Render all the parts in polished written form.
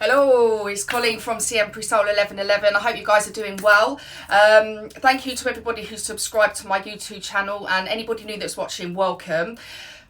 Hello, it's Colleen from Temperance Card 1111. I hope you guys are doing well. Thank you to everybody who's subscribed to my YouTube channel, and anybody new that's watching, welcome.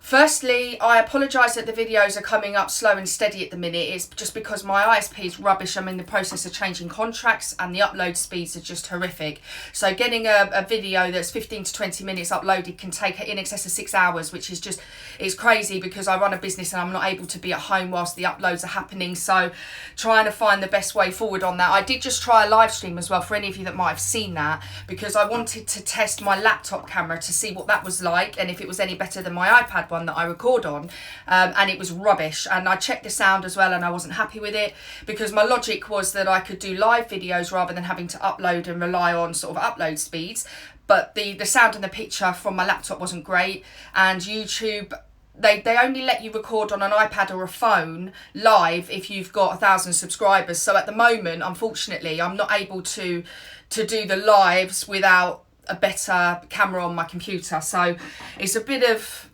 Firstly, I apologise that the videos are coming up slow and steady at the minute. It's just because my ISP is rubbish. I'm in the process of changing contracts and the upload speeds are just horrific. So getting a video that's 15 to 20 minutes uploaded can take in excess of 6 hours, which is just, it's crazy because I run a business and I'm not able to be at home whilst the uploads are happening. So trying to find the best way forward on that. I did just try a live stream as well for any of you that might have seen that, because I wanted to test my laptop camera to see what that was like and if it was any better than my iPad one that I record on, and it was rubbish. And I checked the sound as well and I wasn't happy with it, because my logic was that I could do live videos rather than having to upload and rely on sort of upload speeds. But the sound and the picture from my laptop wasn't great, and YouTube, they only let you record on an iPad or a phone live if you've got 1,000 subscribers. So at the moment, unfortunately, I'm not able to do the lives without a better camera on my computer. So it's a bit of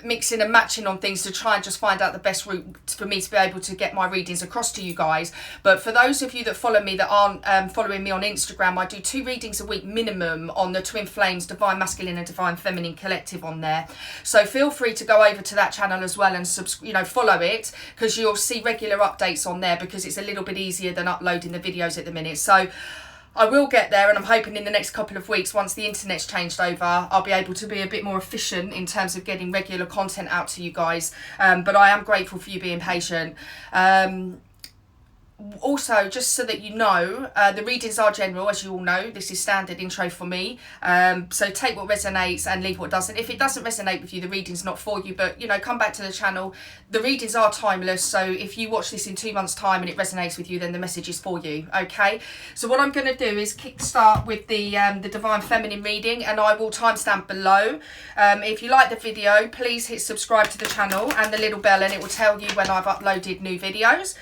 mixing and matching on things to try and just find out the best route for me to be able to get my readings across to you guys. But for those of you that follow me that aren't following me on Instagram, I do 2 readings a week minimum on the Twin Flames Divine Masculine and Divine Feminine Collective on there. So feel free to go over to that channel as well and follow it, because you'll see regular updates on there, because it's a little bit easier than uploading the videos at the minute. So I will get there, and I'm hoping in the next couple of weeks, once the internet's changed over, I'll be able to be a bit more efficient in terms of getting regular content out to you guys. But I am grateful for you being patient. Also, just so that you know, the readings are general, as you all know. This is standard intro for me. So take what resonates and leave what doesn't. If it doesn't resonate with you, the reading's not for you. But, come back to the channel. The readings are timeless. So if you watch this in 2 months' time and it resonates with you, then the message is for you. Okay? So what I'm going to do is kickstart with the Divine Feminine reading, and I will timestamp below. If you like the video, please hit subscribe to the channel and the little bell, and it will tell you when I've uploaded new videos.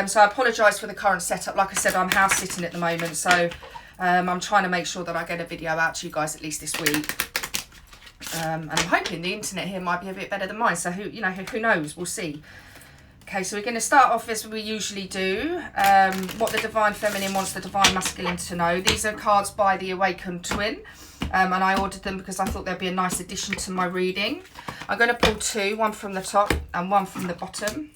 So I apologise for the current setup. Like I said, I'm house sitting at the moment, so I'm trying to make sure that I get a video out to you guys at least this week. And I'm hoping the internet here might be a bit better than mine, so who knows, we'll see. Okay, so we're going to start off as we usually do, what the Divine Feminine wants the Divine Masculine to know. These are cards by the Awakened Twin, and I ordered them because I thought they'd be a nice addition to my reading. I'm going to pull 2, one from the top and one from the bottom.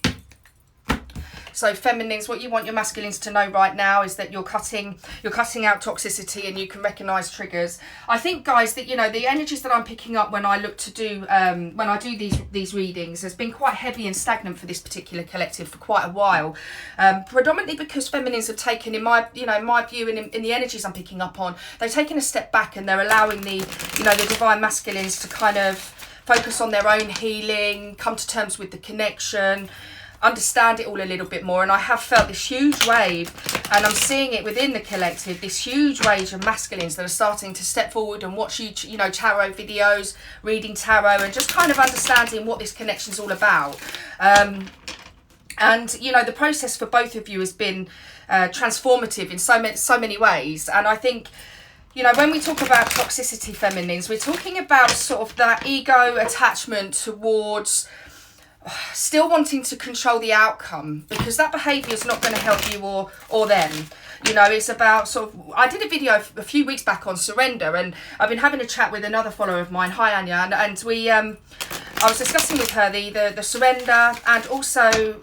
So feminines, what you want your masculines to know right now is that you're cutting out toxicity, and you can recognise triggers. I think, guys, that the energies that I'm picking up when I look to do when I do these readings has been quite heavy and stagnant for this particular collective for quite a while. Predominantly because feminines have taken, in my view, and in the energies I'm picking up on, they've taken a step back and they're allowing the divine masculines to kind of focus on their own healing, come to terms with the connection, understand it all a little bit more. And I have felt this huge wave, and I'm seeing it within the collective, this huge wave of masculines that are starting to step forward and watch tarot videos, reading tarot, and just kind of understanding what this connection is all about. And the process for both of you has been transformative in so many ways. And I think, when we talk about toxicity feminines, we're talking about sort of that ego attachment towards still wanting to control the outcome, because that behaviour is not going to help you or them. It's about sort of, I did a video a few weeks back on surrender, and I've been having a chat with another follower of mine, hi Anya, and we I was discussing with her the surrender, and also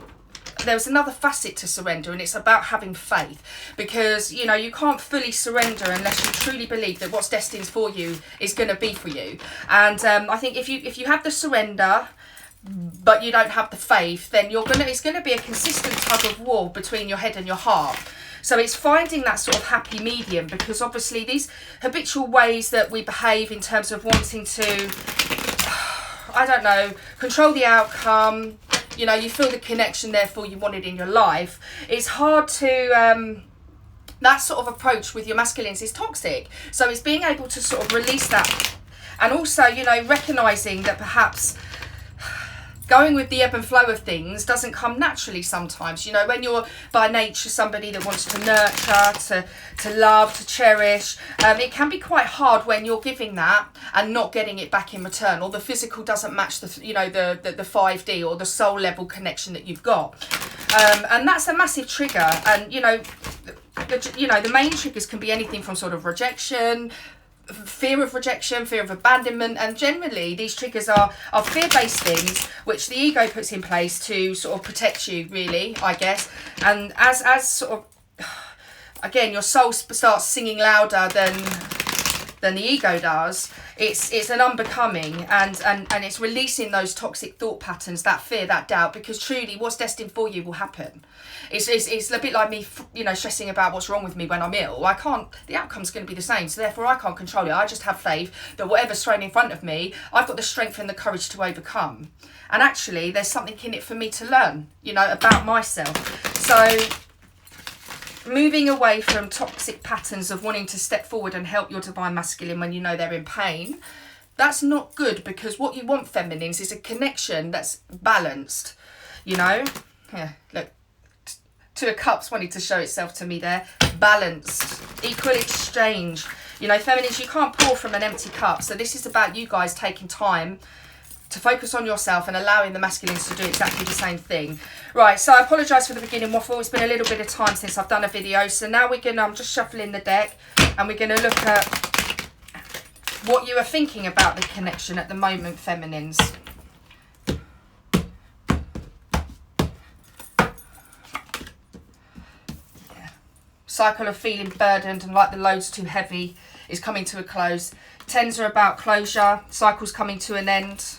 there was another facet to surrender, and it's about having faith, because you can't fully surrender unless you truly believe that what's destined for you is going to be for you. And I think if you have the surrender but you don't have the faith, then it's going to be a consistent tug of war between your head and your heart. So it's finding that sort of happy medium, because obviously these habitual ways that we behave in terms of wanting to, control the outcome, you feel the connection, therefore you want it in your life. It's hard to, that sort of approach with your masculines is toxic. So it's being able to sort of release that, and also, recognising that perhaps going with the ebb and flow of things doesn't come naturally sometimes. You know, when you're by nature somebody that wants to nurture, to love, to cherish, it can be quite hard when you're giving that and not getting it back in return, or the physical doesn't match the, you know, the 5D or the soul level connection that you've got. And that's a massive trigger. And, you know, the main triggers can be anything from sort of rejection, fear of rejection, fear of abandonment, and generally these triggers are fear-based things which the ego puts in place to sort of protect you, really, I guess. And as sort of, again, your soul starts singing louder than the ego does, it's an unbecoming, and it's releasing those toxic thought patterns, that fear, that doubt, because truly what's destined for you will happen. It's a bit like me, you know, stressing about what's wrong with me when I'm ill. The outcome's going to be the same, so therefore I can't control it. I just have faith that whatever's thrown in front of me, I've got the strength and the courage to overcome. And actually, there's something in it for me to learn, you know, about myself. So moving away from toxic patterns of wanting to step forward and help your divine masculine when you know they're in pain, that's not good, because what you want, feminines, is a connection that's balanced, you know. Yeah, look. Two of Cups wanted to show itself to me there. Balanced, equal exchange. You know, feminines, you can't pour from an empty cup. So this is about you guys taking time to focus on yourself and allowing the masculines to do exactly the same thing. Right, so I apologise for the beginning waffle. It's been a little bit of time since I've done a video. So now I'm just shuffling the deck, and we're going to look at what you are thinking about the connection at the moment, feminines. Cycle of feeling burdened and like the load's too heavy is coming to a close. Tens are about closure. Cycle's coming to an end.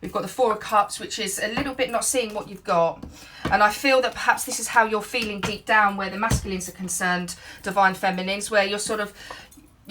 We've got the Four of Cups, which is a little bit not seeing what you've got. And I feel that perhaps this is how you're feeling deep down, where the masculines are concerned, divine feminines, where you're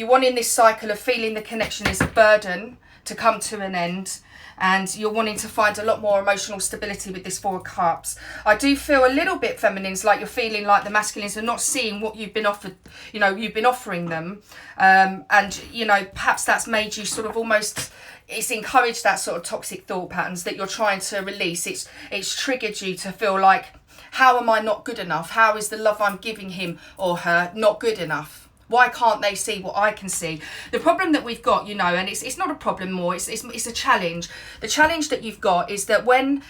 wanting this cycle of feeling the connection is a burden to come to an end. And you're wanting to find a lot more emotional stability with this Four of Cups. I do feel a little bit, feminines, like you're feeling like the masculines are not seeing what you've been offered, you know, you've been offering them. And, you know, perhaps that's made you sort of almost, it's encouraged that sort of toxic thought patterns that you're trying to release. It's triggered you to feel like, how am I not good enough? How is the love I'm giving him or her not good enough? Why can't they see what I can see? The problem that we've got, you know, and it's not a problem more, it's a challenge. The challenge that you've got is that when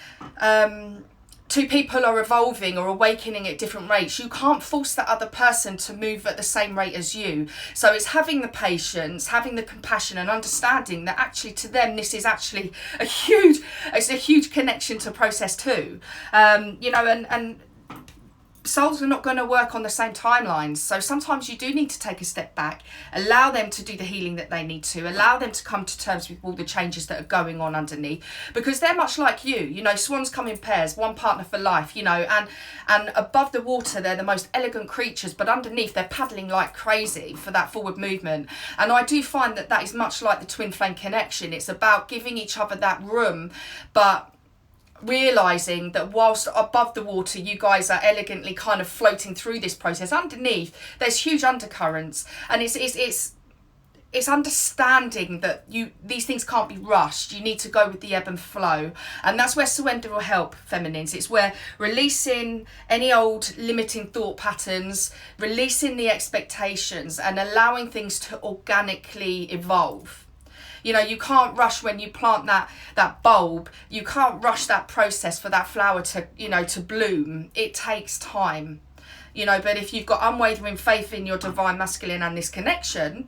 two people are evolving or awakening at different rates, you can't force that other person to move at the same rate as you. So it's having the patience, having the compassion, and understanding that actually to them this is actually a huge connection to process too. You know, and souls are not going to work on the same timelines, so sometimes you do need to take a step back, allow them to do the healing that they need to, allow them to come to terms with all the changes that are going on underneath, because they're much like you know, swans come in pairs, one partner for life, you know, and above the water they're the most elegant creatures, but underneath they're paddling like crazy for that forward movement. And I do find that is much like the twin flame connection. It's about giving each other that room, but realizing that whilst above the water you guys are elegantly kind of floating through this process, underneath there's huge undercurrents, and it's understanding that these things can't be rushed. You need to go with the ebb and flow, and that's where surrender will help, feminines. It's where releasing any old limiting thought patterns, releasing the expectations, and allowing things to organically evolve. You know, you can't rush when you plant that bulb. You can't rush that process for that flower to, you know, to bloom. It takes time, you know, but if you've got unwavering faith in your divine masculine and this connection,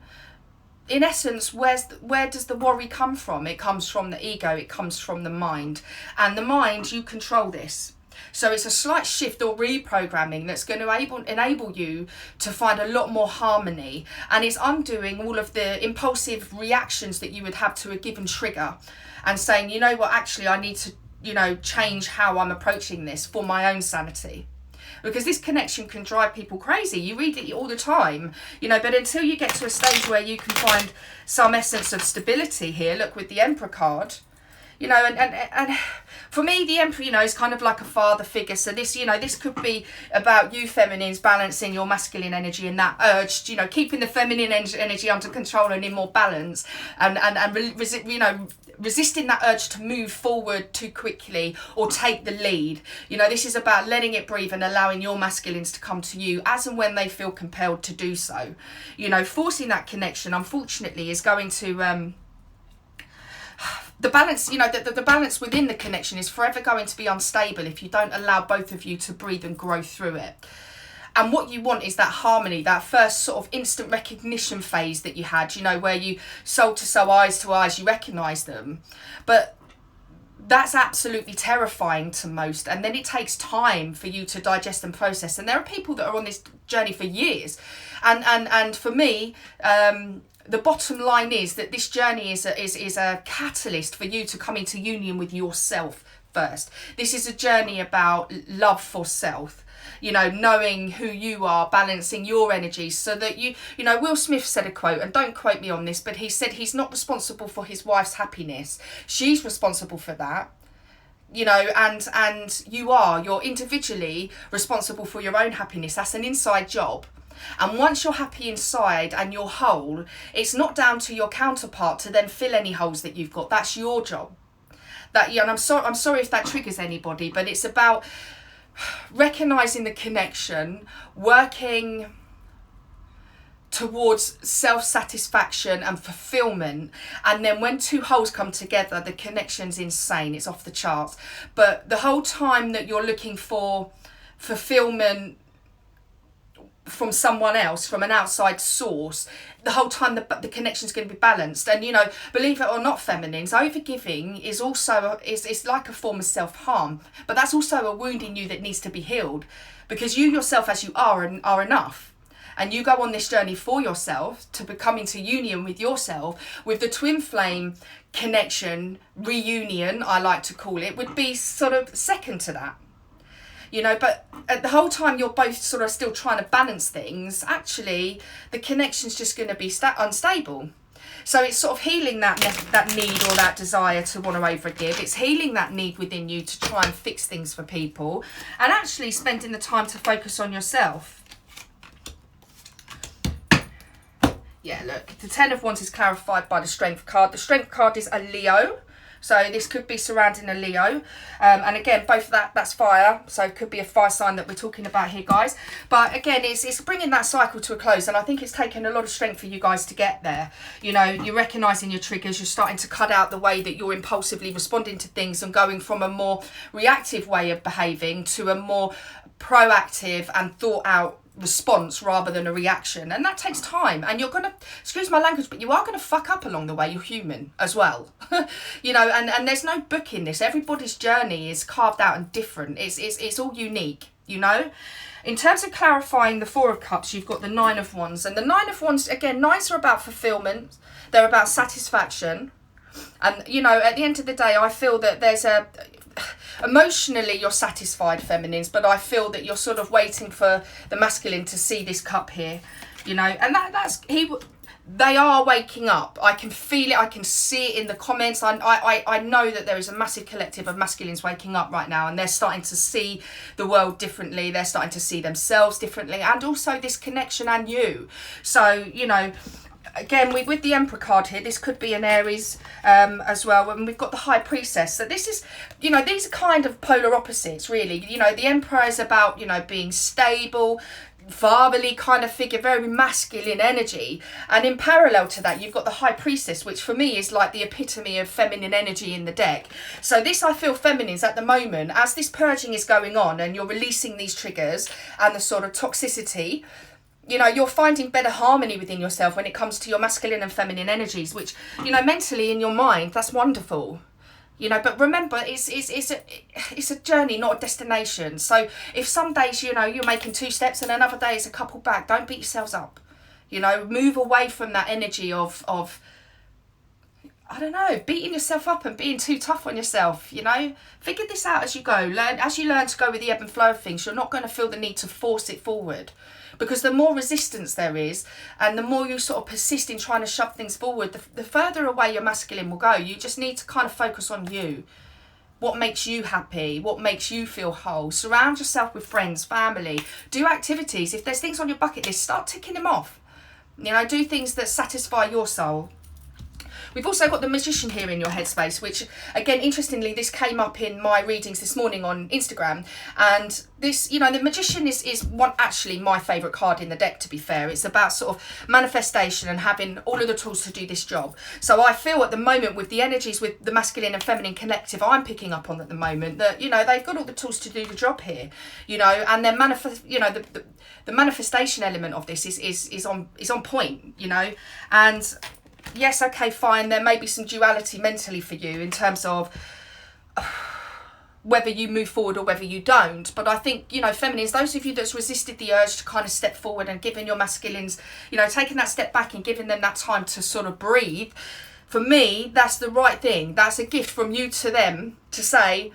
in essence, where does the worry come from? It comes from the ego, it comes from the mind. And the mind, you control this. So it's a slight shift or reprogramming that's going to enable you to find a lot more harmony, and it's undoing all of the impulsive reactions that you would have to a given trigger, and saying, you know what, actually I need to, you know, change how I'm approaching this for my own sanity. Because this connection can drive people crazy. You read it all the time, you know, but until you get to a stage where you can find some essence of stability here, look, with the Emperor card, You know, and for me, the Emperor, you know, is kind of like a father figure. So this, you know, this could be about you feminines balancing your masculine energy and that urge, you know, keeping the feminine energy under control and in more balance, and you know, resisting that urge to move forward too quickly or take the lead. You know, this is about letting it breathe and allowing your masculines to come to you as and when they feel compelled to do so. You know, forcing that connection, unfortunately, is going to the balance, you know, the balance within the connection is forever going to be unstable if you don't allow both of you to breathe and grow through it. And what you want is that harmony, that first sort of instant recognition phase that you had, you know, where you soul to soul, eyes to eyes, you recognise them. But that's absolutely terrifying to most. And then it takes time for you to digest and process. And there are people that are on this journey for years. And for me, the bottom line is that this journey is a catalyst for you to come into union with yourself first. This is a journey about love for self. You know, knowing who you are, balancing your energies so that you know, Will Smith said a quote, and don't quote me on this, but he said he's not responsible for his wife's happiness. She's responsible for that. You know, and you're individually responsible for your own happiness. That's an inside job. And once you're happy inside and you're whole, it's not down to your counterpart to then fill any holes that you've got. That's your job. That, yeah, and I'm sorry if that triggers anybody, but it's about recognizing the connection, working towards self-satisfaction and fulfillment, and then when two wholes come together, the connection's insane. It's off the charts. But the whole time that you're looking for fulfillment from someone else, from an outside source, the whole time the connection's going to be balanced. And, you know, believe it or not, feminines, overgiving is also is like a form of self-harm, but that's also a wound in you that needs to be healed, because you yourself as you are enough. And you go on this journey for yourself to become into union with yourself, with the twin flame connection, reunion, I like to call it, would be sort of second to that. You know, but at the whole time you're both sort of still trying to balance things, actually the connection's just going to be unstable. So it's sort of healing that need or that desire to want to overgive. It's healing that need within you to try and fix things for people, and actually spending the time to focus on yourself. Yeah, look, the Ten of Wands is clarified by the Strength card. The Strength card is a Leo. So this could be surrounding a Leo. And again, both of that's fire. So it could be a fire sign that we're talking about here, guys. But again, it's bringing that cycle to a close. And I think it's taken a lot of strength for you guys to get there. You know, you're recognising your triggers. You're starting to cut out the way that you're impulsively responding to things and going from a more reactive way of behaving to a more proactive and thought out response rather than a reaction. And that takes time, and you're gonna, excuse my language, but you are gonna fuck up along the way. You're human as well. You know, and there's no book in this. Everybody's journey is carved out and different. It's all unique, you know. In terms of clarifying the Four of Cups, you've got the Nine of Wands, and the Nine of Wands, again, nines are about fulfillment. They're about satisfaction. And, you know, at the end of the day, I feel that there's emotionally you're satisfied, feminines, but I feel that you're sort of waiting for the masculine to see this cup here, you know, and they are waking up. I can feel it. I can see it in the comments. I know that there is a massive collective of masculines waking up right now, and they're starting to see the world differently. They're starting to see themselves differently, and also this connection and you. So, you know, again, with the Emperor card here, this could be an Aries as well. And we've got the High Priestess. So this is, you know, these are kind of polar opposites, really. You know, the Emperor is about, you know, being stable, fatherly kind of figure, very masculine energy. And in parallel to that, you've got the High Priestess, which for me is like the epitome of feminine energy in the deck. So this, I feel, feminines at the moment, as this purging is going on and you're releasing these triggers and the sort of toxicity, you know, you're finding better harmony within yourself when it comes to your masculine and feminine energies, which, you know, mentally in your mind, that's wonderful. You know, but remember, it's a journey, not a destination. So if some days, you know, you're making 2 steps and another day is a couple back, don't beat yourselves up. You know, move away from that energy of I don't know, beating yourself up and being too tough on yourself, you know. Figure this out as you go. As you learn to go with the ebb and flow of things, you're not going to feel the need to force it forward. Because the more resistance there is, and the more you sort of persist in trying to shove things forward, the further away your masculine will go. You just need to kind of focus on you. What makes you happy? What makes you feel whole? Surround yourself with friends, family. Do activities. If there's things on your bucket list, start ticking them off. You know, do things that satisfy your soul. We've also got the Magician here in your headspace, which, again, interestingly, this came up in my readings this morning on Instagram. And this, you know, the Magician is one, actually my favourite card in the deck, to be fair. It's about sort of manifestation and having all of the tools to do this job. So I feel at the moment, with the energies with the masculine and feminine collective I'm picking up on at the moment, that, you know, they've got all the tools to do the job here, you know, and then the manifestation element of this is on point, you know. And yes, okay, fine, there may be some duality mentally for you in terms of whether you move forward or whether you don't. But I think, you know, feminines, those of you that's resisted the urge to kind of step forward and giving your masculines, you know, taking that step back and giving them that time to sort of breathe, for me, that's the right thing. That's a gift from you to them to say,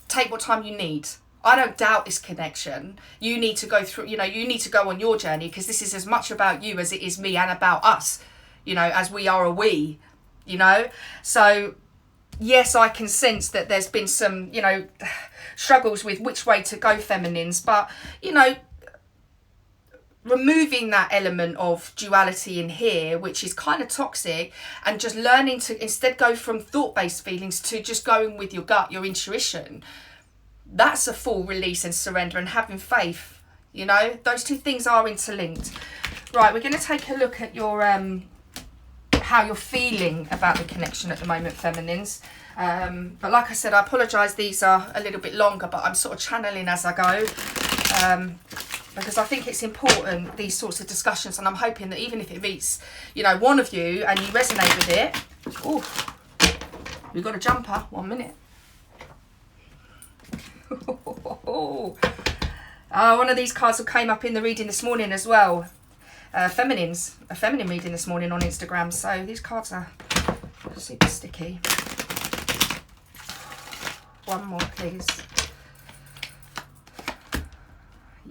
take what time you need. I don't doubt this connection. You need to go through, you know, you need to go on your journey, because this is as much about you as it is me and about us. You know, as we are a we, you know. So, yes, I can sense that there's been some, you know, struggles with which way to go, feminines. But, you know, removing that element of duality in here, which is kind of toxic, and just learning to instead go from thought-based feelings to just going with your gut, your intuition. That's a full release and surrender and having faith, you know. Those two things are interlinked. Right, we're going to take a look at your how you're feeling about the connection at the moment, feminines. But like I said, I apologise, these are a little bit longer, but I'm sort of channeling as I go, because I think it's important, these sorts of discussions, and I'm hoping that even if it meets, you know, one of you and you resonate with it. Oh, we've got a jumper, 1 minute. One of these cards came up in the reading this morning as well. Feminines, a feminine reading this morning on Instagram. So these cards are super sticky. One more, please.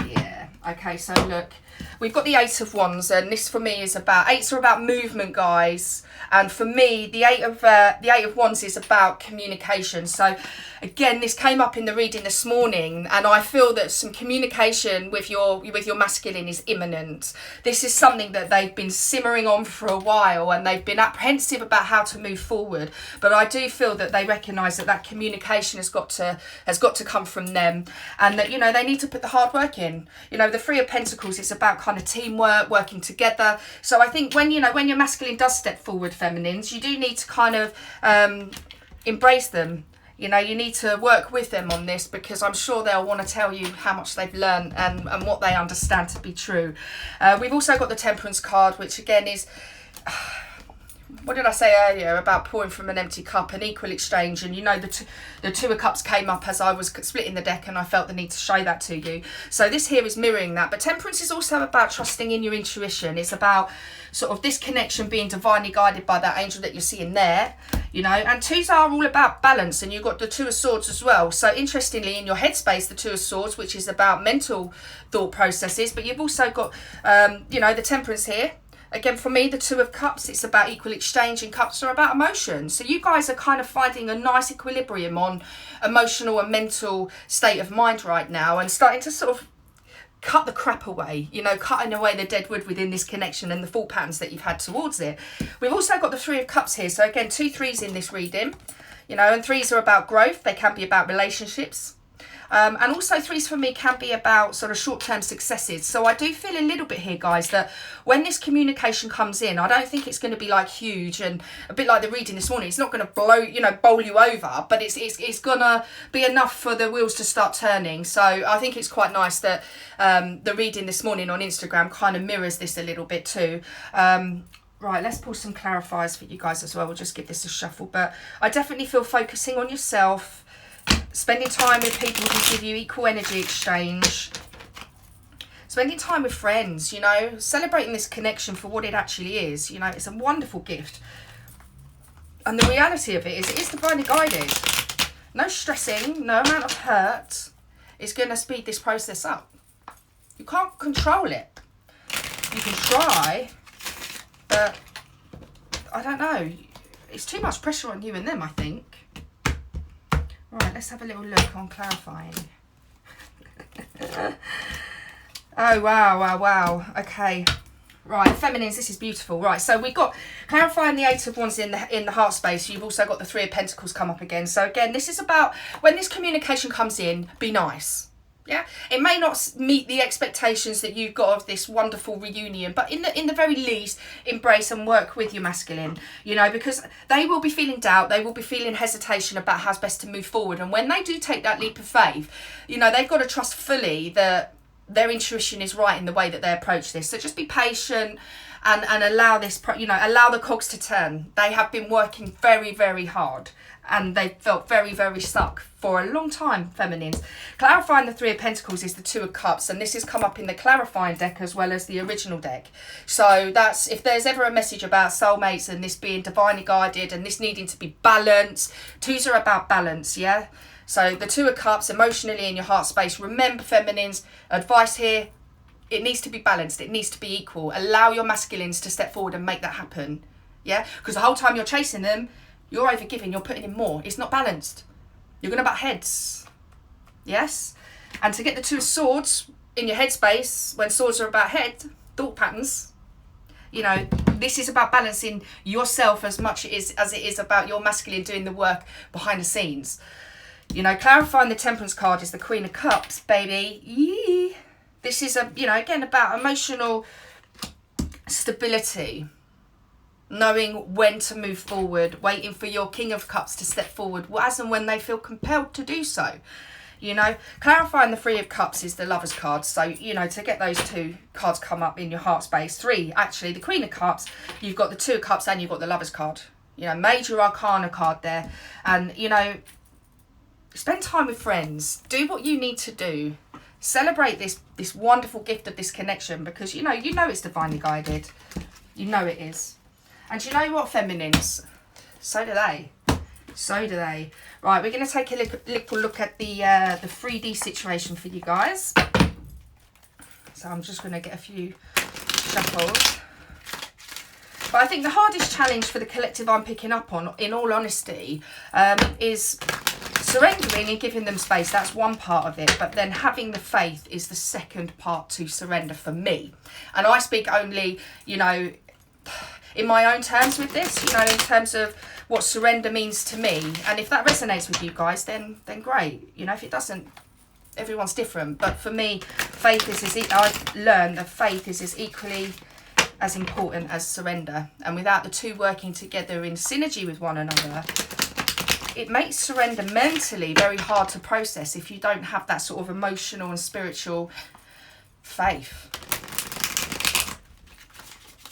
Yeah. Okay, so look, we've got the Eight of Wands, and this for me is about, eights are about movement, guys. And for me, the Eight of Wands is about communication. So again, this came up in the reading this morning, and I feel that some communication with your masculine is imminent. This is something that they've been simmering on for a while, and they've been apprehensive about how to move forward. But I do feel that they recognise that communication has got to come from them, and that, you know, they need to put the hard work in. You know, the Three of Pentacles, it's about kind of teamwork, working together. So I think when your masculine does step forward, feminines, you do need to kind of embrace them. You know, you need to work with them on this, because I'm sure they'll want to tell you how much they've learned and what they understand to be true. We've also got the Temperance card, which again is, what did I say earlier about pouring from an empty cup, an equal exchange? And you know, the Two of Cups came up as I was splitting the deck, and I felt the need to show that to you. So this here is mirroring that. But Temperance is also about trusting in your intuition. It's about sort of this connection being divinely guided by that angel that you're seeing there, you know. And twos are all about balance, and you've got the Two of Swords as well. So interestingly, in your headspace, the Two of Swords, which is about mental thought processes, but you've also got you know, the Temperance here. Again, for me, the Two of Cups, it's about equal exchange, and Cups are about emotion. So you guys are kind of finding a nice equilibrium on emotional and mental state of mind right now, and starting to sort of cut the crap away, you know, cutting away the dead wood within this connection and the thought patterns that you've had towards it. We've also got the Three of Cups here. So again, 2 threes in this reading, you know, and threes are about growth. They can be about relationships. And also threes for me can be about sort of short-term successes. So I do feel a little bit here, guys, that when this communication comes in, I don't think it's going to be like huge and a bit like the reading this morning. It's not going to bowl you over, but it's going to be enough for the wheels to start turning. So I think it's quite nice that the reading this morning on Instagram kind of mirrors this a little bit too. Right, let's pull some clarifiers for you guys as well. We'll just give this a shuffle. But I definitely feel focusing on yourself, spending time with people who give you equal energy exchange, spending time with friends, you know, celebrating this connection for what it actually is. You know, it's a wonderful gift. And the reality of it is divinely guided. No stressing, no amount of hurt is going to speed this process up. You can't control it. You can try, but I don't know. It's too much pressure on you and them, I think. Right, let's have a little look on clarifying. Oh, wow. Okay. Right, feminines, this is beautiful. Right, so we've got clarifying the Eight of Wands in the heart space. You've also got the Three of Pentacles come up again. So again, this is about when this communication comes in, be nice. Yeah, it may not meet the expectations that you've got of this wonderful reunion, but in the very least, embrace and work with your masculine, you know, because they will be feeling doubt, they will be feeling hesitation about how's best to move forward. And when they do take that leap of faith, you know, they've got to trust fully that their intuition is right in the way that they approach this. So just be patient and allow this, you know, allow the cogs to turn. They have been working very, very hard, and they felt very, very stuck for a long time, feminines. Clarifying the Three of Pentacles is the Two of Cups, and this has come up in the clarifying deck as well as the original deck. So that's, if there's ever a message about soulmates and this being divinely guided and this needing to be balanced, twos are about balance, yeah? So the Two of Cups, emotionally in your heart space. Remember, feminines, advice here, it needs to be balanced. It needs to be equal. Allow your masculines to step forward and make that happen. Yeah? Because the whole time you're chasing them, you're overgiving, you're putting in more. It's not balanced. You're going to butt heads. Yes? And to get the Two of Swords in your headspace, when swords are about head, thought patterns, you know, this is about balancing yourself as much as it is about your masculine doing the work behind the scenes. You know, clarifying the Temperance card is the Queen of Cups, baby. Yee. This is, you know, again, about emotional stability. Knowing when to move forward, waiting for your King of Cups to step forward as and when they feel compelled to do so. You know, clarifying the Three of Cups is the Lover's card. So, you know, to get those two cards come up in your heart space, three, actually, the Queen of Cups, you've got the Two of Cups and you've got the Lover's card. You know, major arcana card there. And, you know, spend time with friends. Do what you need to do. Celebrate this wonderful gift of this connection, because, you know it's divinely guided. You know it is. And you know what, feminines? So do they. So do they. Right, we're going to take a little look at the 3D situation for you guys. So I'm just going to get a few shuffles. But I think the hardest challenge for the collective I'm picking up on, in all honesty, is surrendering and giving them space. That's one part of it. But then having the faith is the second part to surrender for me. And I speak only, you know, in my own terms with this, you know, in terms of what surrender means to me. And if that resonates with you guys, then great. You know, if it doesn't, everyone's different. But for me, faith I've learned that faith is as equally as important as surrender. And without the two working together in synergy with one another, it makes surrender mentally very hard to process if you don't have that sort of emotional and spiritual faith.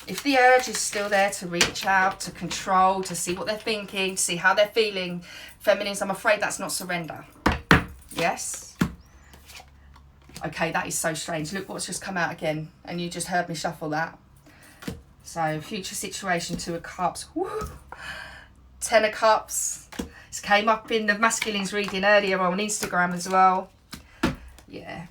If the urge is still there to reach out, to control, to see what they're thinking, to see how they're feeling, feminines, I'm afraid that's not surrender. Yes? Okay, that is so strange. Look what's just come out again, and you just heard me shuffle that. So, future situation, Two of Cups. Woo! 10 of Cups. This came up in the masculines reading earlier on Instagram as well. Yeah.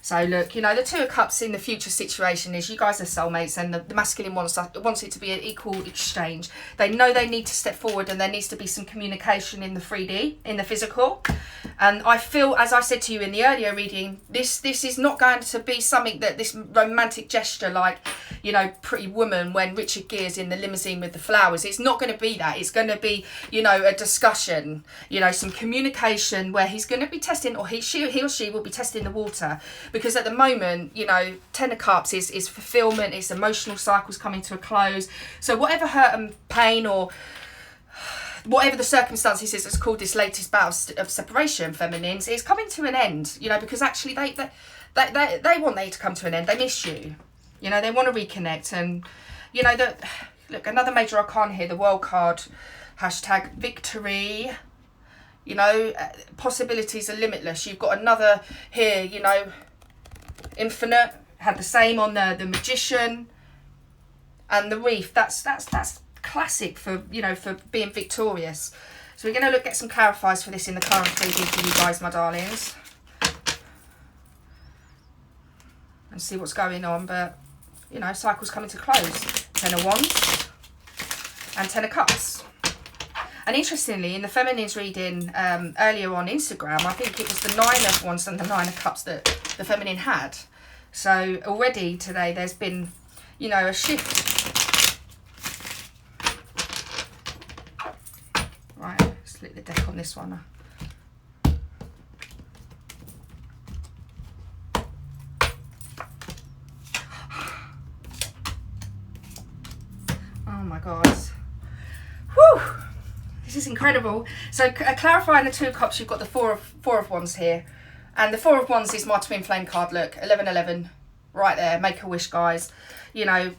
So look, you know, the Two of Cups in the future situation is you guys are soulmates, and the masculine wants it to be an equal exchange. They know they need to step forward, and there needs to be some communication in the 3D, in the physical. And I feel, as I said to you in the earlier reading, this is not going to be something that this romantic gesture like, you know, Pretty Woman when Richard Gere's in the limousine with the flowers. It's not going to be that. It's going to be, you know, a discussion, you know, some communication where he's going to be testing, or he or she will be testing the water. Because at the moment, you know, 10 of Cups is fulfillment, it's emotional cycles coming to a close. So whatever hurt and pain, or whatever the circumstances is that's called this latest bout of separation, feminines, is coming to an end, you know, because actually they want they to come to an end. They miss you. You know, they want to reconnect. And, you know, look, another major arcana here, the World card, hashtag victory. You know, possibilities are limitless. You've got another here, you know, Infinite, had the same on the Magician, and the Reef. That's classic for, you know, for being victorious. So we're going to get some clarifiers for this in the current reading for you guys, my darlings. And see what's going on. But, you know, cycle's coming to close. 10 of Wands and 10 of Cups. And interestingly, in the Feminine's reading earlier on Instagram, I think it was the 9 of Wands and the 9 of Cups that the Feminine had. So already today there's been, you know, a shift. Right, split the deck on this one. Oh my God. Whew. This is incredible. So clarifying the 2 of Cups, you've got the four of Wands here. And the 4 of Wands is my twin flame card. Look, 1111 right there. Make a wish, guys. You know,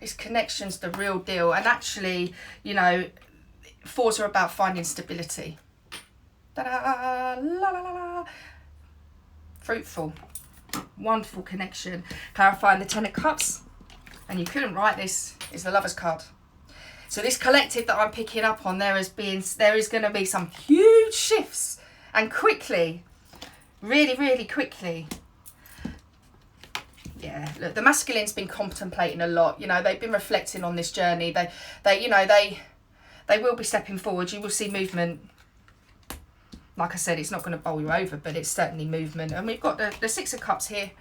this connection's the real deal. And actually, you know, 4s are about finding stability. Da-da, la, la, la, la. Fruitful. Wonderful connection. Clarifying the 10 of Cups. And you couldn't write this, is the Lover's card. So this collective that I'm picking up on, there is going to be some huge shifts. And quickly. Really, really quickly. Yeah, look, the masculine's been contemplating a lot. You know, they've been reflecting on this journey. They will be stepping forward. You will see movement. Like I said, it's not going to bowl you over, but it's certainly movement. And we've got the 6 of Cups here,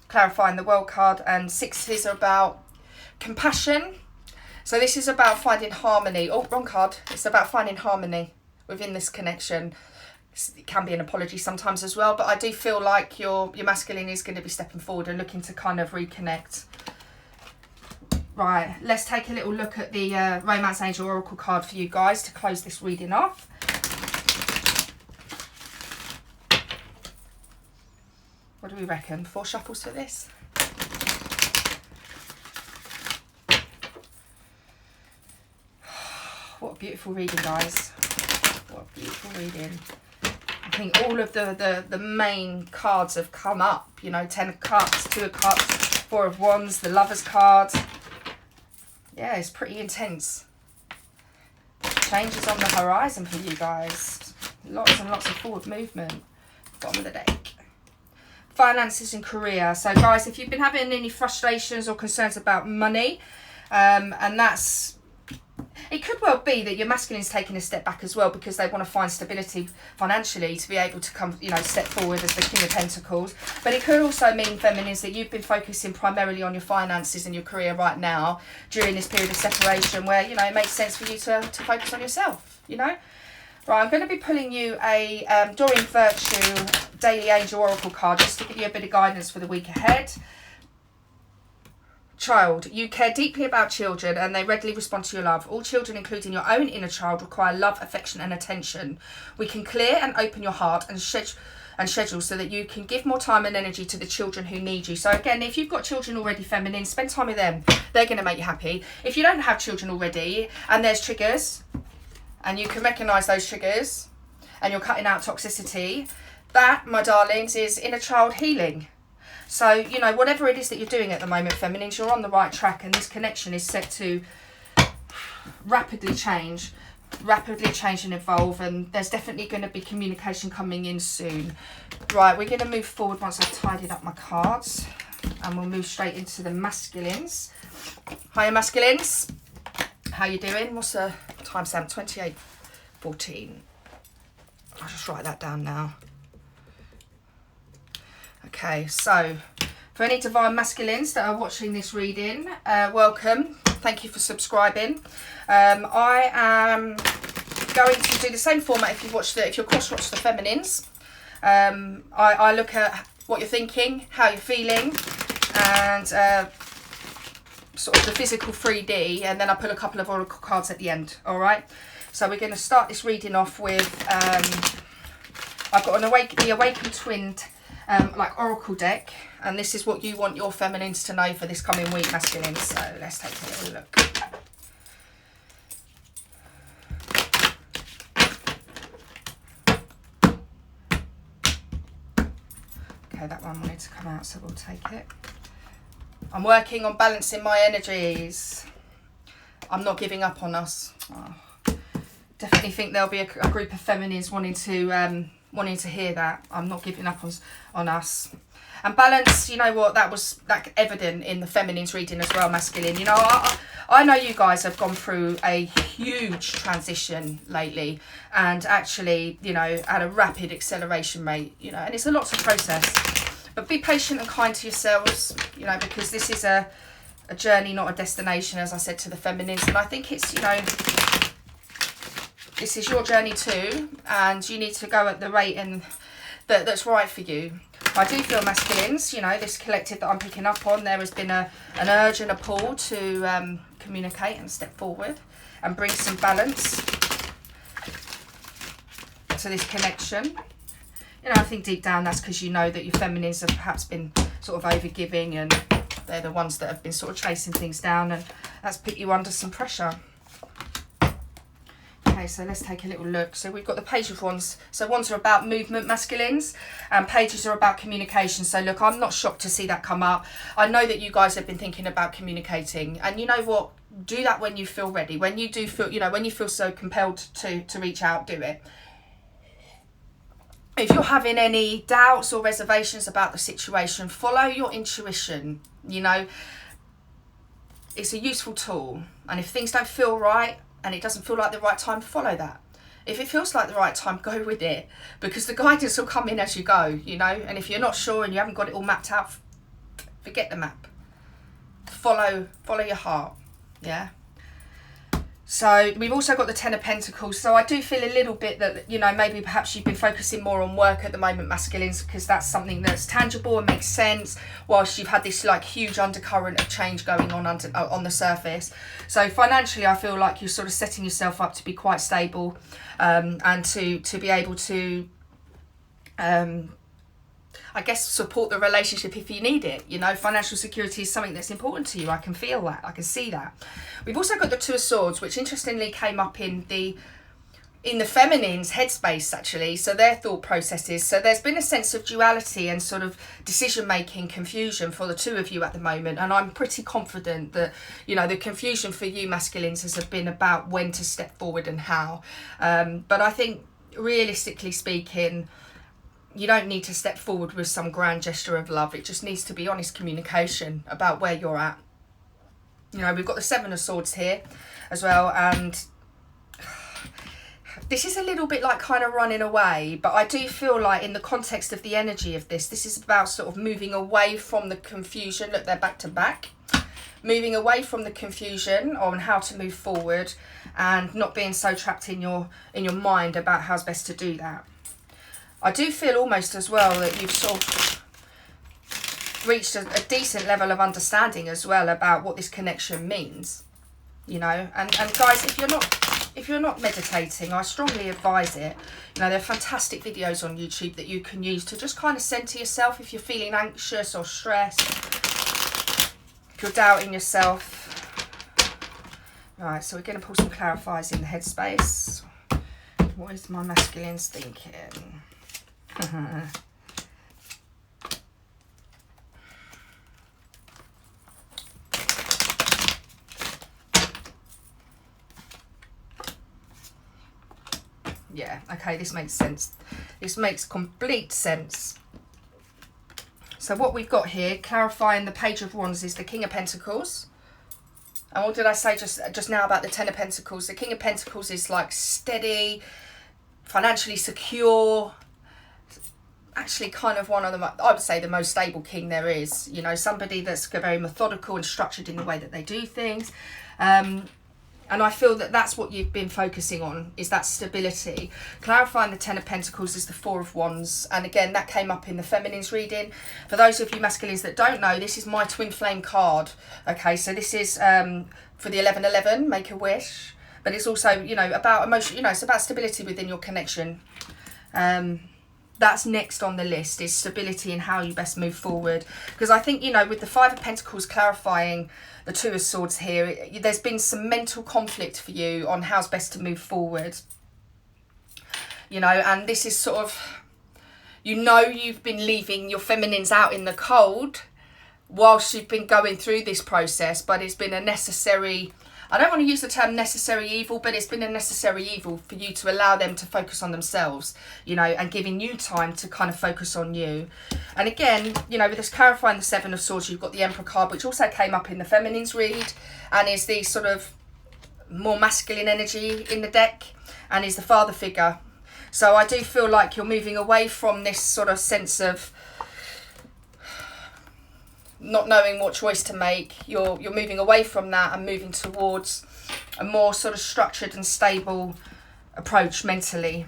clarifying the World card. And 6s are about compassion. So this is about finding harmony. Oh, wrong card. It's about finding harmony within this connection. It can be an apology sometimes as well, but I do feel like your masculine is going to be stepping forward and looking to kind of reconnect. Right, let's take a little look at the Romance Angel Oracle card for you guys to close this reading off. What do we reckon? 4 shuffles for this? What a beautiful reading, guys. What a beautiful reading. I think all of the main cards have come up. You know, 10 of Cups, 2 of Cups, 4 of Wands, the Lover's card. Yeah, it's pretty intense. Changes on the horizon for you guys. Lots and lots of forward movement. Bottom of the deck. Finances and career. So, guys, if you've been having any frustrations or concerns about money, and that's... It could well be that your masculine's taking a step back as well because they want to find stability financially to be able to come, you know, step forward as the King of Pentacles. But it could also mean, feminines, that you've been focusing primarily on your finances and your career right now during this period of separation where, you know, it makes sense for you to focus on yourself, you know. Right, I'm going to be pulling you a Doreen Virtue Daily Angel Oracle card just to give you a bit of guidance for the week ahead. Child, you care deeply about children and they readily respond to your love. All children, including your own inner child, require love, affection and attention. We can clear and open your heart and schedule so that you can give more time and energy to the children who need you. So again, if you've got children already, feminine, spend time with them. They're going to make you happy. If you don't have children already and there's triggers and you can recognise those triggers and you're cutting out toxicity, that, my darlings, is inner child healing. So, you know, whatever it is that you're doing at the moment, feminines, you're on the right track and this connection is set to rapidly change and evolve, and there's definitely going to be communication coming in soon. Right, we're going to move forward once I've tidied up my cards and we'll move straight into the masculines. Hiya, masculines. How you doing? What's the timestamp? 28:14. I'll just write that down now. Okay, so for any divine masculines that are watching this reading, welcome. Thank you for subscribing. I am going to do the same format if you've cross-watched the feminines. I look at what you're thinking, how you're feeling, and sort of the physical 3D, and then I pull a couple of oracle cards at the end. All right. So we're going to start this reading off with I've got the Awakened Twin. Like oracle deck, and this is what you want your feminines to know for this coming week, masculines. So let's take a little look. Okay, that one wanted to come out, so we'll take it. I'm working on balancing my energies. I'm not giving up on us. Oh, definitely think there'll be a group of feminines wanting to hear that. I'm not giving up on us. And balance, you know what, that was evident in the feminines reading as well, masculine. You know, I know you guys have gone through a huge transition lately, and actually, you know, at a rapid acceleration rate, you know, and it's a lot to process. But be patient and kind to yourselves, you know, because this is a journey, not a destination, as I said to the feminines. And I think it's, you know, this is your journey too, and you need to go at the rate and that's right for you. I do feel, masculines, you know, this collective that I'm picking up on, there has been an urge and a pull to communicate and step forward and bring some balance to this connection. You know, I think deep down that's because you know that your feminines have perhaps been sort of overgiving, and they're the ones that have been sort of chasing things down, and that's put you under some pressure. Okay, so let's take a little look. So we've got the Page of Wands. So wands are about movement, masculines, and pages are about communication. So look, I'm not shocked to see that come up. I know that you guys have been thinking about communicating, and you know what? Do that when you feel ready. When you do feel, you know, when you feel so compelled to reach out, do it. If you're having any doubts or reservations about the situation, follow your intuition. You know, it's a useful tool, and if things don't feel right, and it doesn't feel like the right time, follow that. If it feels like the right time, go with it, because the guidance will come in as you go, you know. And if you're not sure and you haven't got it all mapped out, forget the map. Follow your heart, yeah. So we've also got the Ten of Pentacles. So I do feel a little bit that, you know, maybe perhaps you've been focusing more on work at the moment, masculines, because that's something that's tangible and makes sense, whilst you've had this like huge undercurrent of change going on on the surface. So financially, I feel like you're sort of setting yourself up to be quite stable, and to be able to I guess support the relationship if you need it. You know, financial security is something that's important to you. I can feel that. I can see that. We've also got the Two of Swords, which interestingly came up in the feminine's headspace, actually. So their thought processes. So there's been a sense of duality and sort of decision-making confusion for the two of you at the moment. And I'm pretty confident that, you know, the confusion for you, masculines, has been about when to step forward and how. But I think, realistically speaking, you don't need to step forward with some grand gesture of love. It just needs to be honest communication about where you're at. You know, we've got the Seven of Swords here as well, and this is a little bit like kind of running away, but I do feel like in the context of the energy of this is about sort of moving away from the confusion. Look, they're back to back. Moving away from the confusion on how to move forward, and not being so trapped in your mind about how's best to do that. I do feel almost as well that you've sort of reached a decent level of understanding as well about what this connection means, you know. And guys, if you're not meditating, I strongly advise it. You know, there are fantastic videos on YouTube that you can use to just kind of center yourself if you're feeling anxious or stressed, if you're doubting yourself. Right, so we're going to pull some clarifiers in the headspace. What is my masculines thinking? Yeah, okay, this makes sense. This makes complete sense. So what we've got here, clarifying the Page of Wands, is the King of Pentacles. And what did I say just now about the Ten of Pentacles? The King of Pentacles is like steady, financially secure, actually kind of one of the, I would say, the most stable king there is. You know, somebody that's very methodical and structured in the way that they do things. And I feel that that's what you've been focusing on, is that stability. Clarifying the Ten of Pentacles is the Four of Wands. And again, that came up in the Feminine's reading. For those of you masculines that don't know, this is my twin flame card. Okay, so this is for the 1111, make a wish. But it's also, you know, about emotion, you know, it's about stability within your connection. That's next on the list, is stability and how you best move forward. Because I think, you know, with the Five of Pentacles clarifying the Two of Swords here, there's been some mental conflict for you on how's best to move forward. You know, and this is sort of, you know, you've been leaving your feminines out in the cold whilst you've been going through this process, but it's been a necessary I don't want to use the term necessary evil, but it's been a necessary evil for you to allow them to focus on themselves, you know, and giving you time to kind of focus on you. And again, you know, with this clarifying the Seven of Swords, you've got the Emperor card, which also came up in the Feminine's read, and is the sort of more masculine energy in the deck, and is the father figure. So I do feel like you're moving away from this sort of sense of not knowing what choice to make. You're moving away from that and moving towards a more sort of structured and stable approach mentally.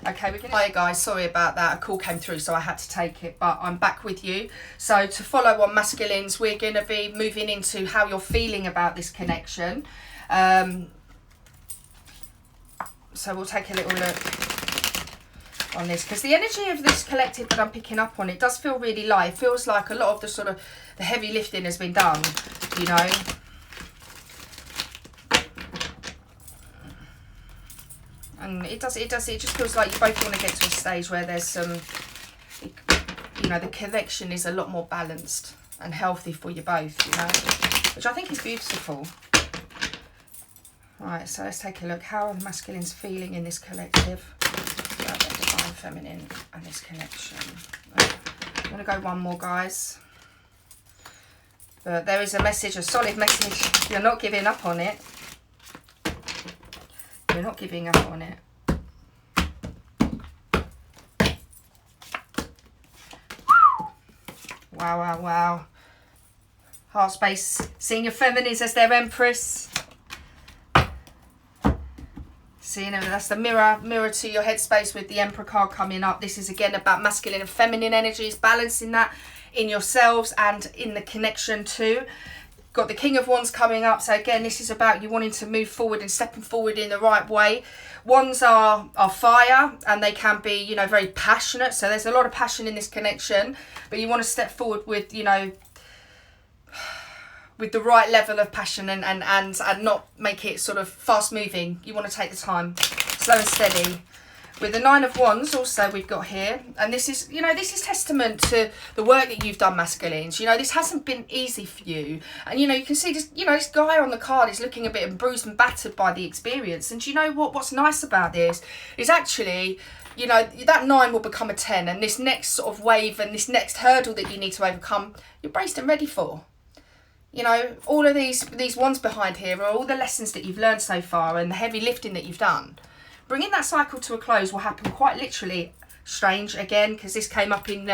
Okay, we're gonna... Hi guys, sorry about that. A call came through, so I had to take it, but I'm back with you. So to follow on masculines, we're going to be moving into how you're feeling about this connection. So we'll take a little look on this, because the energy of this collective that I'm picking up on, it does feel really light. It feels like a lot of the sort of the heavy lifting has been done, you know. And it just feels like you both want to get to a stage where there's some, you know, the connection is a lot more balanced and healthy for you both, you know, which I think is beautiful. Right, so let's take a look. How are the masculines feeling in this collective? About the divine feminine and this connection. I'm going to go one more, guys. But there is a message, a solid message. You're not giving up on it. You're not giving up on it. Wow, wow, wow. Heart space, seeing your feminines as their empress. Seeing them, that's the mirror to your headspace with the Emperor card coming up. This is again about masculine and feminine energies, balancing that in yourselves and in the connection too. Got the King of Wands coming up. So again, this is about you wanting to move forward and stepping forward in the right way. Wands are fire, and they can be, you know, very passionate. So there's a lot of passion in this connection, but you want to step forward with, you know, with the right level of passion and not make it sort of fast moving. You want to take the time, slow and steady. With the Nine of Wands also we've got here, and this is, you know, this is testament to the work that you've done, masculines. You know, this hasn't been easy for you, and you know, you can see this, you know, this guy on the card is looking a bit bruised and battered by the experience. And you know what's nice about this is actually, you know, that 9 will become a 10, and this next sort of wave and this next hurdle that you need to overcome, you're braced and ready for. You know, all of these wands behind here are all the lessons that you've learned so far and the heavy lifting that you've done. Bringing that cycle to a close will happen quite literally. Strange, again, because this came up in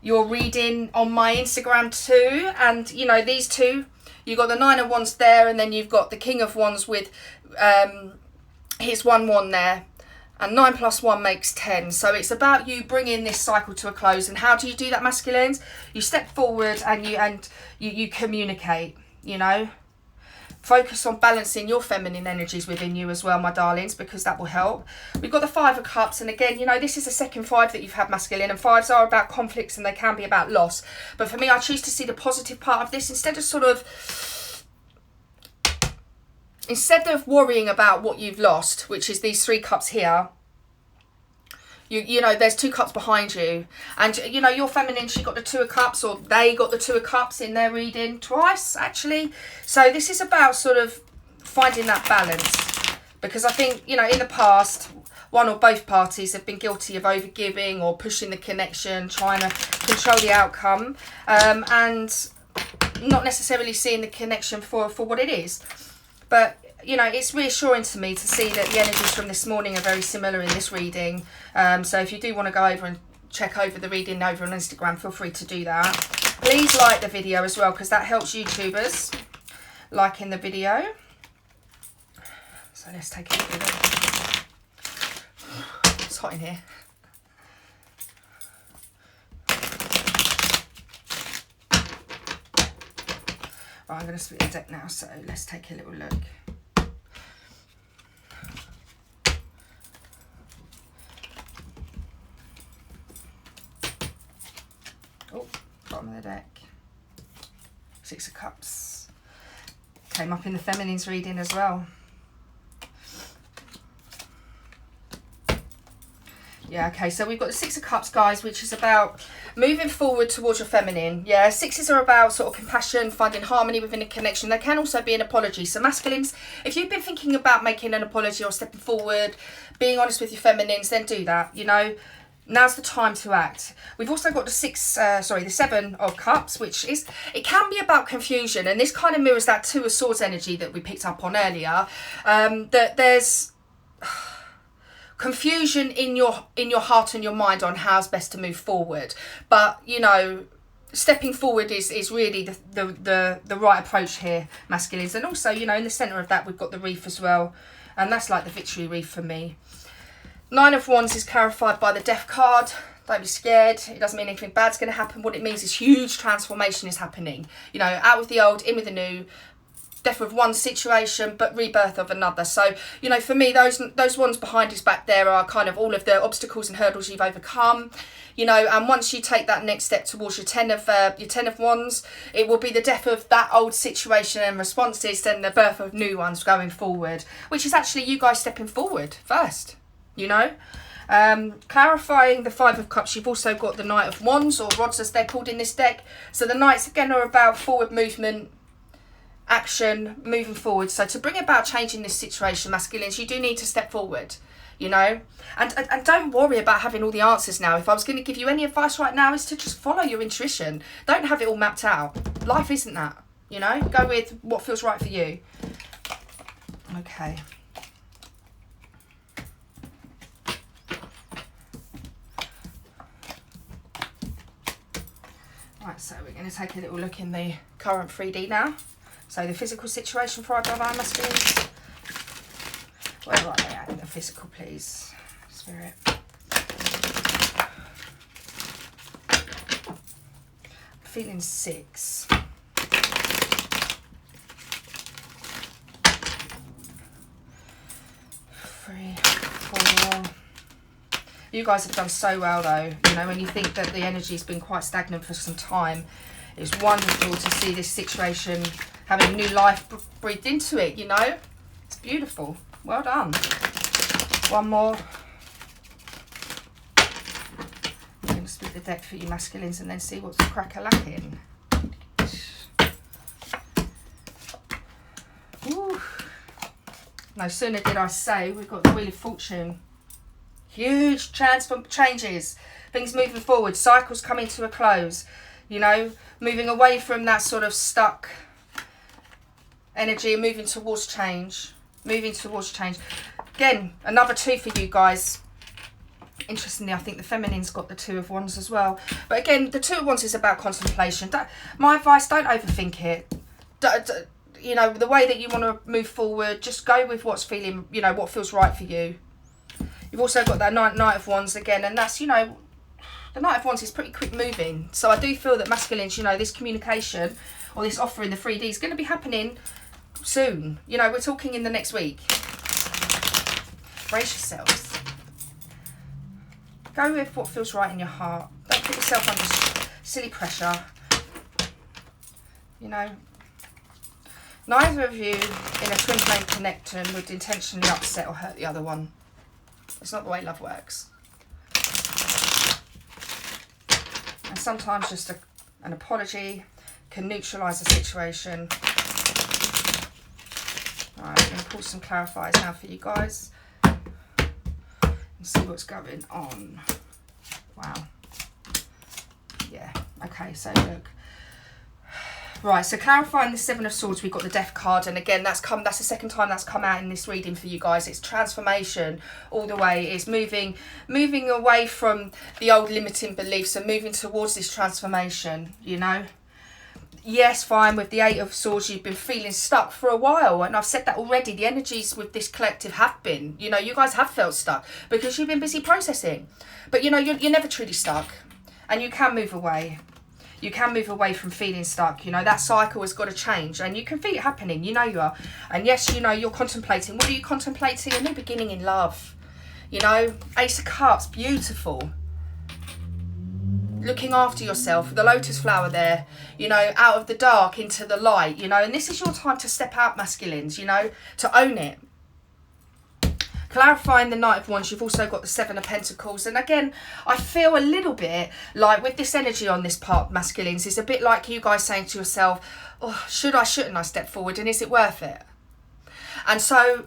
your reading on my Instagram too. And, you know, these two, you've got the Nine of Wands there, and then you've got the King of Wands with his 1 wand there. And 9 plus 1 makes 10. So it's about you bringing this cycle to a close. And how do you do that, masculines? You step forward and you communicate, you know. Focus on balancing your feminine energies within you as well, my darlings, because that will help. We've got the 5 of Cups, and again, you know, this is the second 5 that you've had, masculine, and 5s are about conflicts and they can be about loss. But for me, I choose to see the positive part of this instead of worrying about what you've lost, which is these 3 cups here. You know, there's 2 cups behind you, and you know, your feminine, she got the 2 of Cups, or they got the 2 of Cups in their reading twice actually. So this is about sort of finding that balance, because I think, you know, in the past, one or both parties have been guilty of overgiving or pushing the connection, trying to control the outcome, and not necessarily seeing the connection for what it is. But you know, it's reassuring to me to see that the energies from this morning are very similar in this reading. So if you do want to go over and check over the reading over on Instagram, feel free to do that. Please like the video as well, because that helps YouTubers liking the video. So let's take a look. It's hot in here. Right, I'm going to split the deck now, so let's take a little look. Oh, bottom of the deck. 6 of Cups. Came up in the Feminine's reading as well. Yeah, okay, so we've got the Six of Cups, guys, which is about moving forward towards your feminine. Yeah, sixes are about sort of compassion, finding harmony within a connection. There can also be an apology. So masculines, if you've been thinking about making an apology or stepping forward, being honest with your feminines, then do that, you know. Now's the time to act. We've also got the the Seven of Cups, which is, it can be about confusion. And this kind of mirrors that Two of Swords energy that we picked up on earlier. That there's confusion in your heart and your mind on how's best to move forward, but you know, stepping forward is really the right approach here, masculines. And also, you know, in the center of that we've got the wreath as well, and that's like the victory wreath for me. Nine of Wands is clarified by the Death card. Don't be scared. It doesn't mean anything bad's going to happen. What it means is huge transformation is happening, you know, out with the old, in with the new. Death of one situation, but rebirth of another. So, you know, for me, those ones behind his back there are kind of all of the obstacles and hurdles you've overcome, you know. And once you take that next step towards your Ten of Wands, it will be the death of that old situation and responses, then the birth of new ones going forward, which is actually you guys stepping forward first, you know. Clarifying the Five of Cups, you've also got the Knight of Wands, or rods as they're called in this deck. So the Knights again are about forward movement, action, moving forward. So to bring about change in this situation, masculines, you do need to step forward, you know. And don't worry about having all the answers now. If I was going to give you any advice right now, is to just follow your intuition. Don't have it all mapped out. Life isn't that, you know. Go with what feels right for you. Okay. Right, so we're going to take a little look in the current 3D now. So the physical situation for our divine masculines. Where are they at in the physical, please, Spirit? I'm feeling 6. 3, 4. You guys have done so well though. You know, when you think that the energy's been quite stagnant for some time, it's wonderful to see this situation having new life breathed into it, you know. It's beautiful. Well done. One more. I'm going to split the deck for you masculines and then see what's the cracker lacking. Ooh. No sooner did I say we've got the Wheel of Fortune. Huge changes. Things moving forward. Cycles coming to a close. You know, moving away from that sort of stuck energy and moving towards change. Moving towards change. Again, another 2 for you guys. Interestingly, I think the feminine's got the Two of Wands as well. But again, the Two of Wands is about contemplation. My advice, don't overthink it. You know, the way that you want to move forward, just go with what's feeling, you know, what feels right for you. You've also got that Knight of Wands again, and that's, you know, the Knight of Wands is pretty quick moving. So I do feel that masculines, you know, this communication or this offer in the 3D is going to be happening soon. You know, we're talking in the next week. Brace yourselves. Go with what feels right in your heart. Don't put yourself under silly pressure. You know, neither of you in a twin flame connection would intentionally upset or hurt the other one. It's not the way love works. And sometimes just an apology can neutralise the situation. Right, I'm going to pull some clarifiers now for you guys and see what's going on. Wow. Yeah, okay, so look. Right, so clarifying the Seven of Swords, we've got the Death card, and again, that's the second time that's come out in this reading for you guys. It's transformation all the way. It's moving away from the old limiting beliefs and moving towards this transformation, you know. Yes, fine, with the Eight of Swords, you've been feeling stuck for a while, and I've said that already. The energies with this collective have been, you know, you guys have felt stuck because you've been busy processing. But, you know, you're never truly stuck, and you can move away. You can move away from feeling stuck. You know, that cycle has got to change, and you can feel it happening. You know you are. And yes, you know, you're contemplating. What are you contemplating? A new beginning in love. You know, Ace of Cups, beautiful. Looking after yourself, the lotus flower there, you know, out of the dark into the light, you know, and this is your time to step out, masculines, you know, to own it. Clarifying the Knight of Wands, you've also got the Seven of Pentacles. And again, I feel a little bit like with this energy on this part, masculines, it's a bit like you guys saying to yourself, oh, shouldn't I step forward, and is it worth it? And so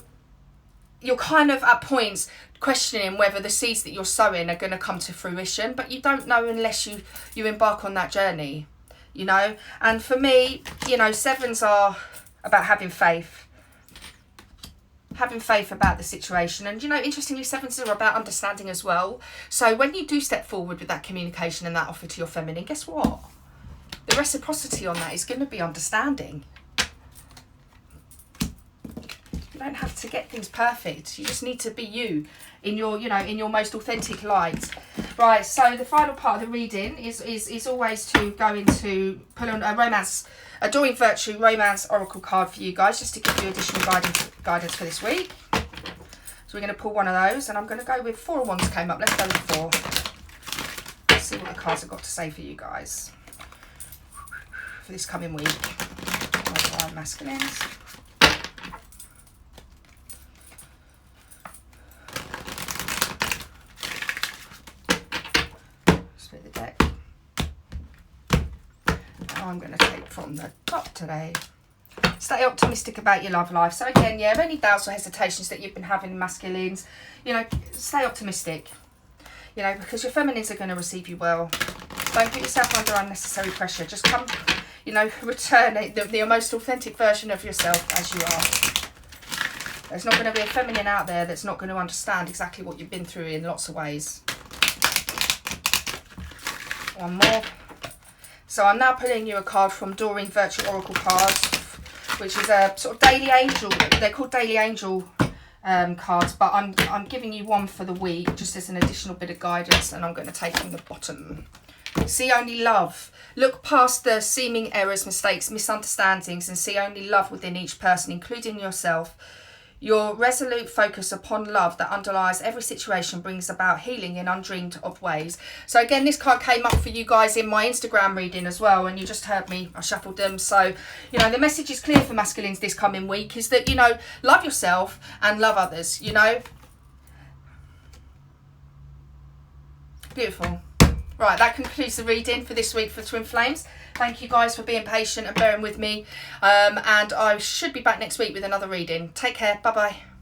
you're kind of at points questioning whether the seeds that you're sowing are going to come to fruition, but you don't know unless you embark on that journey, you know. And for me, you know, sevens are about having faith about the situation. And, you know, interestingly, sevens are about understanding as well. So when you do step forward with that communication and that offer to your feminine, guess what? The reciprocity on that is going to be understanding. You don't have to get things perfect. You just need to be you in your, you know, in your most authentic light. Right, so the final part of the reading is always to go into, pull on a romance, Adoring Virtue romance oracle card for you guys, just to give you additional guidance for this week. So we're going to pull one of those, and I'm going to go with 4 of Wands came up. Let's go with 4. Let's see what the cards have got to say for you guys for this coming week. My masculines. Split the deck. I'm going to take from the top today. Stay optimistic about your love life. So again, yeah, any doubts or hesitations that you've been having, masculines, you know, stay optimistic, you know, because your feminines are going to receive you well. Don't put yourself under unnecessary pressure. Just come, you know, return the most authentic version of yourself as you are. There's not going to be a feminine out there that's not going to understand exactly what you've been through in lots of ways. One more. So I'm now pulling you a card from Doreen Virtue Oracle Cards, which is a sort of daily angel. They're called daily angel cards, but I'm giving you one for the week just as an additional bit of guidance, and I'm going to take from the bottom. See only love. Look past the seeming errors, mistakes, misunderstandings, and see only love within each person, including yourself. Your resolute focus upon love that underlies every situation brings about healing in undreamed of ways. So again, this card came up for you guys in my Instagram reading as well, and you just heard me, I shuffled them. So, you know, the message is clear for masculines this coming week is that, you know, love yourself and love others, you know. Beautiful. Right, that concludes the reading for this week for Twin Flames. Thank you guys for being patient and bearing with me. And I should be back next week with another reading. Take care. Bye-bye.